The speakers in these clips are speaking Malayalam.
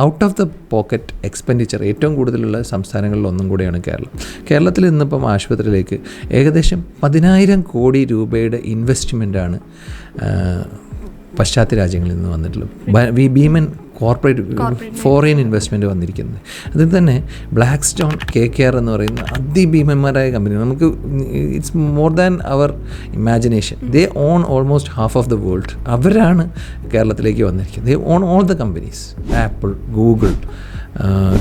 Out of the pocket expenditure ഏറ്റവും കൂടുതലുള്ള സംസ്ഥാനങ്ങളിൽ ഒന്നും കൂടിയാണ് കേരളത്തിൽ ഇന്നിപ്പം ആശുപത്രിയിലേക്ക് ഏകദേശം 10,000 കോടി രൂപയുടെ ഇൻവെസ്റ്റ്മെൻറ്റാണ് പാശ്ചാത്യ രാജ്യങ്ങളിൽ നിന്ന് വന്നിട്ടുള്ളത്. ഭീമൻ കോർപ്പറേറ്റ് ഫോറിൻ ഇൻവെസ്റ്റ്മെൻറ്റ് വന്നിരിക്കുന്നത്. അതിൽ തന്നെ ബ്ലാക്ക് സ്റ്റോൺ, KKR എന്ന് പറയുന്ന അതിഭീമന്മാരായ കമ്പനി, നമുക്ക് it's more than our imagination. They own almost half of the world. അവരാണ് കേരളത്തിലേക്ക് വന്നിരിക്കുന്നത്. They own all the companies. Apple, Google,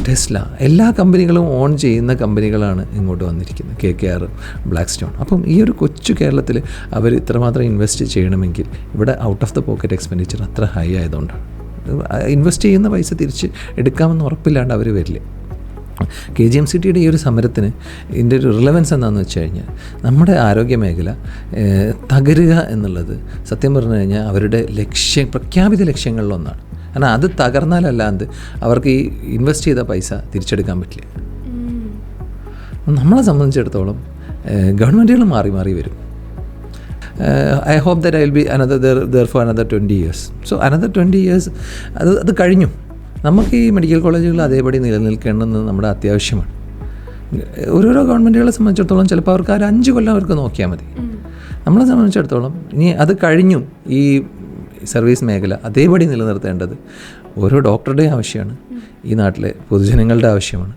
Tesla, എല്ലാ കമ്പനികളും ഓൺ ചെയ്യുന്ന കമ്പനികളാണ് ഇങ്ങോട്ട് വന്നിരിക്കുന്നത്, KKR, ബ്ലാക്ക് സ്റ്റോൺ. അപ്പം ഈ ഒരു കൊച്ചു കേരളത്തിൽ അവർ ഇത്രമാത്രം ഇൻവെസ്റ്റ് ചെയ്യണമെങ്കിൽ ഇവിടെ out of the pocket expenditure അത്ര ഹൈ ആയതുകൊണ്ടാണ്. ഇൻവെസ്റ്റ് ചെയ്യുന്ന പൈസ തിരിച്ച് എടുക്കാമെന്ന് ഉറപ്പില്ലാണ്ട് അവർ വരില്ല. KGMCTയുടെ ഈ ഒരു സമരത്തിന് ഇതിൻ്റെ ഒരു റിലവൻസ് എന്താണെന്ന് വെച്ച് കഴിഞ്ഞാൽ, നമ്മുടെ ആരോഗ്യ മേഖല തകരുക എന്നുള്ളത് സത്യം പറഞ്ഞു കഴിഞ്ഞാൽ അവരുടെ പ്രഖ്യാപിത ലക്ഷ്യങ്ങളിലൊന്നാണ്. കാരണം അത് തകർന്നാലല്ലാണ്ട് അവർക്ക് ഈ ഇൻവെസ്റ്റ് ചെയ്ത പൈസ തിരിച്ചെടുക്കാൻ പറ്റില്ല. നമ്മളെ സംബന്ധിച്ചിടത്തോളം ഗവൺമെൻറ്റുകൾ മാറി മാറി വരും. I hope that I will be there for another 20 years. So another 20 years അത് കഴിഞ്ഞു. നമുക്ക് ഈ മെഡിക്കൽ കോളേജുകൾ അതേപടി നിലനിൽക്കേണ്ടത് നമ്മുടെ അത്യാവശ്യമാണ്. ഓരോരോ ഗവൺമെൻറ്റുകളെ സംബന്ധിച്ചിടത്തോളം ചിലപ്പോൾ അവർക്ക് 5 കൊല്ലം അവർക്ക് നോക്കിയാൽ മതി. നമ്മളെ സംബന്ധിച്ചിടത്തോളം ഇനി അത് കഴിഞ്ഞു. ഈ സർവീസ് മേഖല അതേപടി നിലനിർത്തേണ്ടത് ഓരോ ഡോക്ടറുടെയും ആവശ്യമാണ്, ഈ നാട്ടിലെ പൊതുജനങ്ങളുടെ ആവശ്യമാണ്.